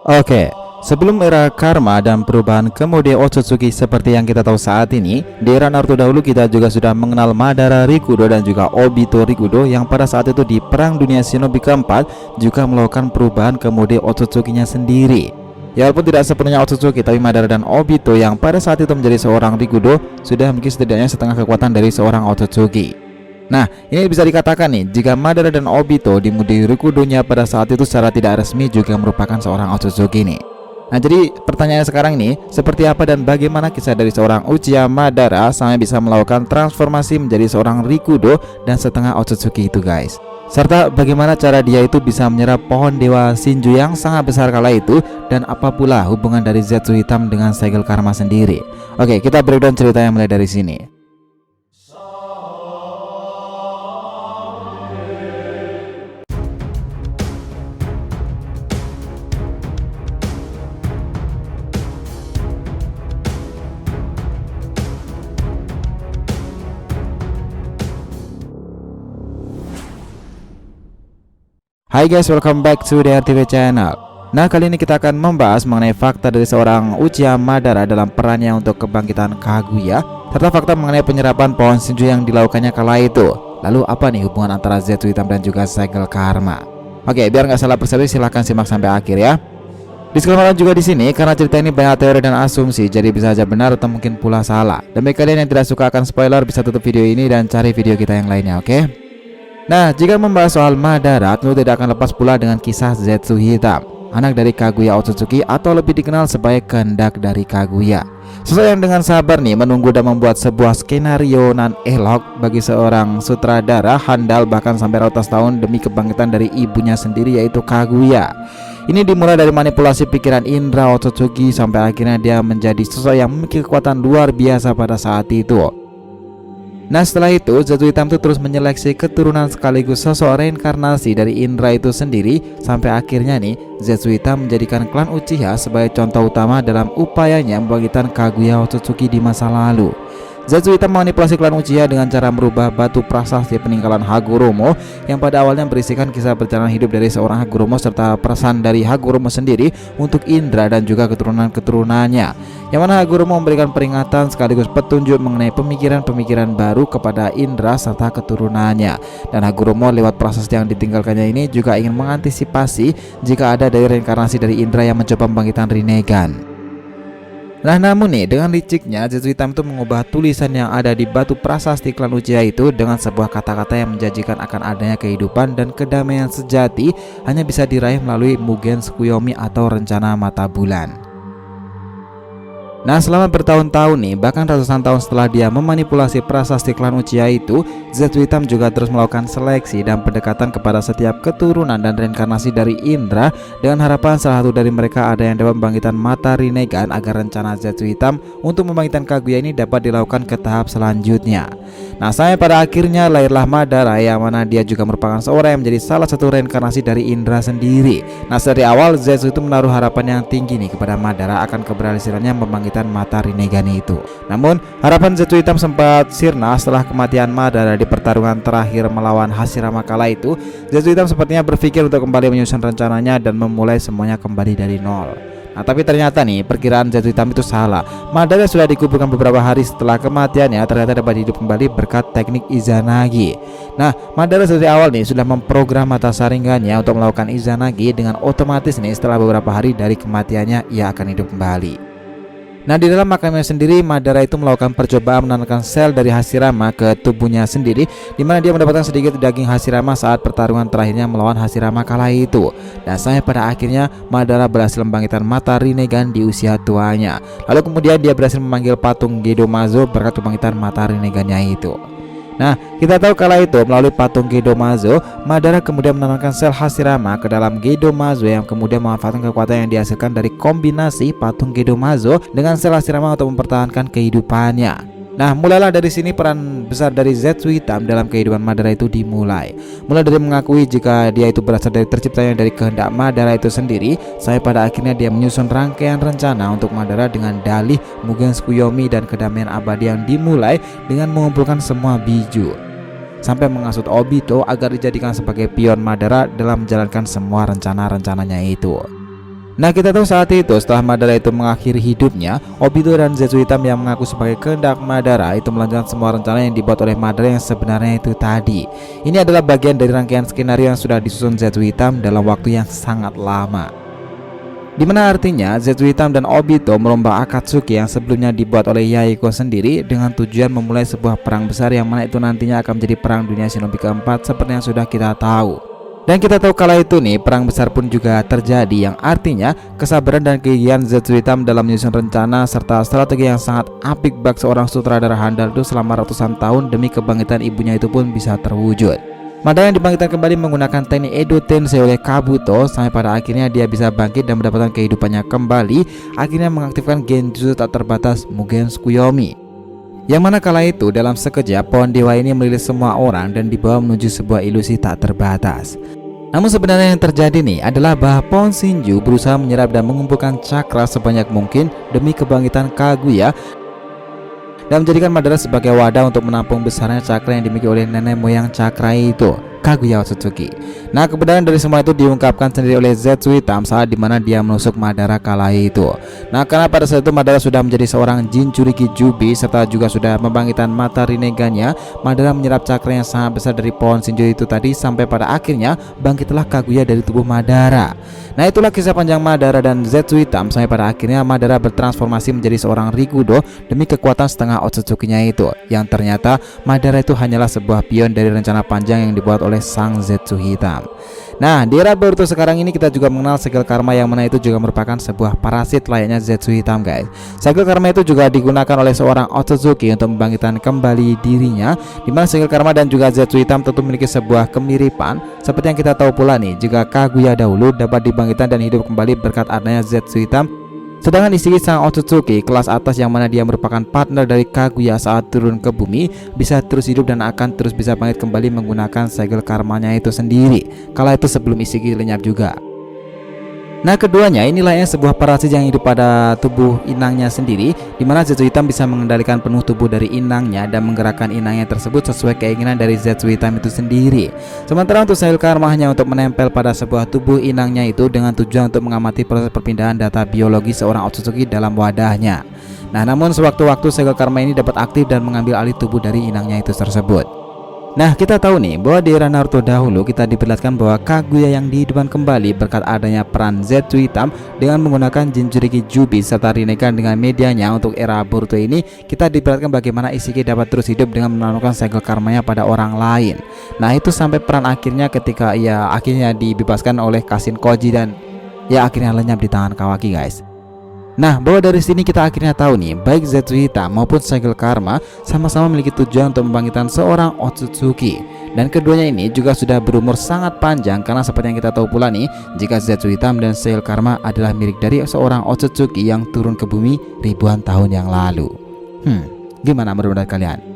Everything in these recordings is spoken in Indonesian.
Oke, sebelum era karma dan perubahan ke mode Otsutsuki seperti yang kita tahu saat ini, di era Naruto dahulu kita juga sudah mengenal Madara Rikudo dan juga Obito Rikudo yang pada saat itu di Perang Dunia Shinobi keempat juga melakukan perubahan ke mode Otsutsuki-nya sendiri. Ya walaupun tidak sepenuhnya Otsutsuki, tapi Madara dan Obito yang pada saat itu menjadi seorang Rikudo sudah memiliki setidaknya setengah kekuatan dari seorang Otsutsuki. Nah, ini bisa dikatakan nih, jika Madara dan Obito di mode Rikudo-nya pada saat itu secara tidak resmi juga merupakan seorang Otsutsuki nih. Nah, jadi pertanyaannya sekarang nih, seperti apa dan bagaimana kisah dari seorang Uchiha Madara sampai bisa melakukan transformasi menjadi seorang Rikudo dan setengah Otsutsuki itu guys. Serta bagaimana cara dia itu bisa menyerap pohon dewa Shinju yang sangat besar kala itu, dan apa pula hubungan dari Zetsu hitam dengan segel karma sendiri. Oke, kita breakdown ceritanya mulai dari sini. Hai guys, welcome back to the RTV channel. Nah, kali ini kita akan membahas mengenai fakta dari seorang Uchiha Madara dalam perannya untuk kebangkitan Kaguya, serta fakta mengenai penyerapan pohon Shinju yang dilakukannya kala itu. Lalu apa nih hubungan antara Zetsu hitam dan juga segel karma? Oke, biar nggak salah persepsi silahkan simak sampai akhir ya. Disclaimer juga di sini karena cerita ini banyak teori dan asumsi, jadi bisa saja benar atau mungkin pula salah. Dan bagi kalian yang tidak suka akan spoiler bisa tutup video ini dan cari video kita yang lainnya, oke? Nah, jika membahas soal Madara, tentu tidak akan lepas pula dengan kisah Zetsu hitam, anak dari Kaguya Otsutsuki atau lebih dikenal sebagai kehendak dari Kaguya. Sosok yang dengan sabar nih menunggu dan membuat sebuah skenario nan elok bagi seorang sutradara handal bahkan sampai ratusan tahun demi kebangkitan dari ibunya sendiri yaitu Kaguya. Ini dimulai dari manipulasi pikiran indra Otsutsuki sampai akhirnya dia menjadi sosok yang memiliki kekuatan luar biasa pada saat itu. Nah, setelah itu Zetsu hitam itu terus menyeleksi keturunan sekaligus sosok reinkarnasi dari indra itu sendiri, sampai akhirnya nih Zetsu hitam menjadikan klan Uchiha sebagai contoh utama dalam upayanya membangkitkan Kaguya Otsutsuki di masa lalu. Zetsu hitam memanipulasi klan Uchiha dengan cara merubah batu prasasti peninggalan Hagoromo yang pada awalnya berisikan kisah perjalanan hidup dari seorang Hagoromo serta pesan dari Hagoromo sendiri untuk indra dan juga keturunan-keturunannya, yang mana Hagoromo memberikan peringatan sekaligus petunjuk mengenai pemikiran-pemikiran baru kepada indra serta keturunannya. Dan Hagoromo lewat prasasti yang ditinggalkannya ini juga ingin mengantisipasi jika ada dari reinkarnasi dari indra yang mencoba membangkitkan Rinnegan. Nah, namun nih dengan liciknya Zetsu hitam itu mengubah tulisan yang ada di batu prasasti klan Uchiha itu dengan sebuah kata-kata yang menjanjikan akan adanya kehidupan dan kedamaian sejati hanya bisa diraih melalui Mugen Tsukuyomi atau rencana mata bulan. Nah, selama bertahun-tahun nih, bahkan ratusan tahun setelah dia memanipulasi prasasti klan Uchiha itu, Zetsu hitam juga terus melakukan seleksi dan pendekatan kepada setiap keturunan dan reinkarnasi dari indra dengan harapan salah satu dari mereka ada yang dapat membangkitkan mata Rinnegan agar rencana Zetsu hitam untuk membangkitkan Kaguya ini dapat dilakukan ke tahap selanjutnya. Nah, sampai pada akhirnya lahirlah Madara yang mana dia juga merupakan seorang yang menjadi salah satu reinkarnasi dari indra sendiri. Nah, dari awal Zetsu itu menaruh harapan yang tinggi nih kepada Madara akan keberhasilannya membangkitkan mata Rinnegan itu. Namun harapan Zetsu hitam sempat sirna setelah kematian Madara di pertarungan terakhir melawan Hashirama kala itu. Zetsu hitam sepertinya berpikir untuk kembali menyusun rencananya dan memulai semuanya kembali dari nol. Nah, tapi ternyata nih perkiraan Zetsu hitam itu salah. Madara sudah dikuburkan beberapa hari setelah kematiannya ternyata dapat hidup kembali berkat teknik Izanagi. Nah, Madara dari awal nih sudah memprogram mata Sharingannya untuk melakukan Izanagi dengan otomatis nih setelah beberapa hari dari kematiannya ia akan hidup kembali. Nah, di dalam makamnya sendiri Madara itu melakukan percobaan menanamkan sel dari Hashirama ke tubuhnya sendiri, di mana dia mendapatkan sedikit daging Hashirama saat pertarungan terakhirnya melawan Hashirama kala itu. Dan sampai pada akhirnya Madara berhasil membangkitkan mata Rinnegan di usia tuanya. Lalu kemudian dia berhasil memanggil patung Gedomazo berkat kebangkitan mata Rinnegannya itu. Nah, kita tahu kala itu melalui patung Gedomazo, Madara kemudian menanamkan sel Hashirama ke dalam Gedomazo yang kemudian memanfaatkan kekuatan yang dihasilkan dari kombinasi patung Gedomazo dengan sel Hashirama untuk mempertahankan kehidupannya. Nah, mulailah dari sini peran besar dari Zetsu hitam dalam kehidupan Madara itu dimulai. Mulai dari mengakui jika dia itu berasal dari terciptanya dari kehendak Madara itu sendiri, sampai pada akhirnya dia menyusun rangkaian rencana untuk Madara dengan dalih Mugen Tsukuyomi dan kedamaian abadi yang dimulai dengan mengumpulkan semua biju, sampai mengasut Obito agar dijadikan sebagai pion Madara dalam menjalankan semua rencana-rencananya itu. Nah, kita tahu saat itu setelah Madara itu mengakhiri hidupnya, Obito dan Zetsu Hitam yang mengaku sebagai kehendak Madara itu melanjutkan semua rencana yang dibuat oleh Madara yang sebenarnya itu tadi. Ini adalah bagian dari rangkaian skenario yang sudah disusun Zetsu Hitam dalam waktu yang sangat lama. Dimana artinya Zetsu Hitam dan Obito merombak Akatsuki yang sebelumnya dibuat oleh Yahiko sendiri dengan tujuan memulai sebuah perang besar yang mana itu nantinya akan menjadi perang dunia shinobi keempat seperti yang sudah kita tahu. Dan kita tahu kala itu nih perang besar pun juga terjadi, yang artinya kesabaran dan kegigihan Zetsu Hitam dalam menyusun rencana serta strategi yang sangat apik bak seorang sutradara handal itu selama ratusan tahun demi kebangkitan ibunya itu pun bisa terwujud. Madara yang dibangkitkan kembali menggunakan teknik Edo Tensei oleh Kabuto sampai pada akhirnya dia bisa bangkit dan mendapatkan kehidupannya kembali, akhirnya mengaktifkan genjutsu tak terbatas Mugen Tsukuyomi. Yang mana kala itu dalam sekejap pohon dewa ini melilit semua orang dan dibawa menuju sebuah ilusi tak terbatas. Namun sebenarnya yang terjadi nih adalah bahwa pohon Shinju berusaha menyerap dan mengumpulkan cakra sebanyak mungkin demi kebangkitan Kaguya dan menjadikan Madara sebagai wadah untuk menampung besarnya cakra yang dimiliki oleh nenek moyang cakra itu, Kaguya Otsutsuki. Nah, kebenaran dari semua itu diungkapkan sendiri oleh Zetsu Hitam saat dimana dia menusuk Madara kala itu. Nah, karena pada saat itu Madara sudah menjadi seorang Jinchuriki Jubi serta juga sudah membangkitkan mata Rinnegan-nya, Madara menyerap cakra yang sangat besar dari pohon Shinju itu tadi sampai pada akhirnya bangkitlah Kaguya dari tubuh Madara. Nah, itulah kisah panjang Madara dan Zetsu Hitam sampai pada akhirnya Madara bertransformasi menjadi seorang Rikudo demi kekuatan setengah Otsutsuki-nya itu, yang ternyata Madara itu hanyalah sebuah pion dari rencana panjang yang dibuat oleh sang Zetsu Hitam. Nah, di era Boruto sekarang ini kita juga mengenal segel karma yang mana itu juga merupakan sebuah parasit layaknya Zetsu Hitam, guys. Segel karma itu juga digunakan oleh seorang Otsutsuki untuk membangkitkan kembali dirinya, dimana segel karma dan juga Zetsu Hitam tentu memiliki sebuah kemiripan. Seperti yang kita tahu pula nih, jika Kaguya dahulu dapat dibangkitkan dan hidup kembali berkat adanya Zetsu Hitam, sedangkan Ishiki sang Otsutsuki kelas atas yang mana dia merupakan partner dari Kaguya saat turun ke bumi bisa terus hidup dan akan terus bisa bangkit kembali menggunakan segel karmanya itu sendiri kala itu sebelum Ishiki lenyap juga. Nah, keduanya inilah sebuah parasit yang hidup pada tubuh inangnya sendiri, dimana Zetsu Hitam bisa mengendalikan penuh tubuh dari inangnya dan menggerakkan inangnya tersebut sesuai keinginan dari Zetsu Hitam itu sendiri. Sementara untuk segel karma hanya untuk menempel pada sebuah tubuh inangnya itu dengan tujuan untuk mengamati proses perpindahan data biologi seorang Otsutsuki dalam wadahnya. Nah, namun sewaktu-waktu segel karma ini dapat aktif dan mengambil alih tubuh dari inangnya itu tersebut. Nah, kita tahu nih bahwa di era Naruto dahulu kita diperlihatkan bahwa Kaguya yang dihidupkan kembali berkat adanya peran Zetsu Hitam dengan menggunakan Jinchuriki Jubi serta Rinnegan dengan medianya. Untuk era Boruto ini kita diperlihatkan bagaimana Ishiki dapat terus hidup dengan menanamkan segel karmanya pada orang lain. Nah, itu sampai peran akhirnya ketika ia akhirnya dibebaskan oleh Kashin Koji dan ya akhirnya lenyap di tangan Kawaki, guys. Nah, bahwa dari sini kita akhirnya tahu nih, baik Zetsu Hitam maupun segel karma sama-sama memiliki tujuan untuk membangkitkan seorang Otsutsuki. Dan keduanya ini juga sudah berumur sangat panjang karena seperti yang kita tahu pula nih, jika Zetsu Hitam dan segel karma adalah milik dari seorang Otsutsuki yang turun ke bumi ribuan tahun yang lalu. Gimana menurut kalian?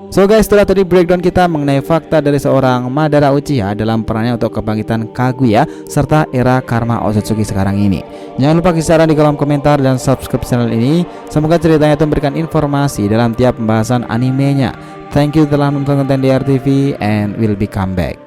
So guys, setelah tadi breakdown kita mengenai fakta dari seorang Madara Uchiha dalam perannya untuk kebangkitan Kaguya serta era karma Otsutsuki sekarang ini. Jangan lupa kasih saran di kolom komentar dan subscribe channel ini. Semoga ceritanya itu memberikan informasi dalam tiap pembahasan animenya. Thank you telah menonton konten DRTV and will be come back.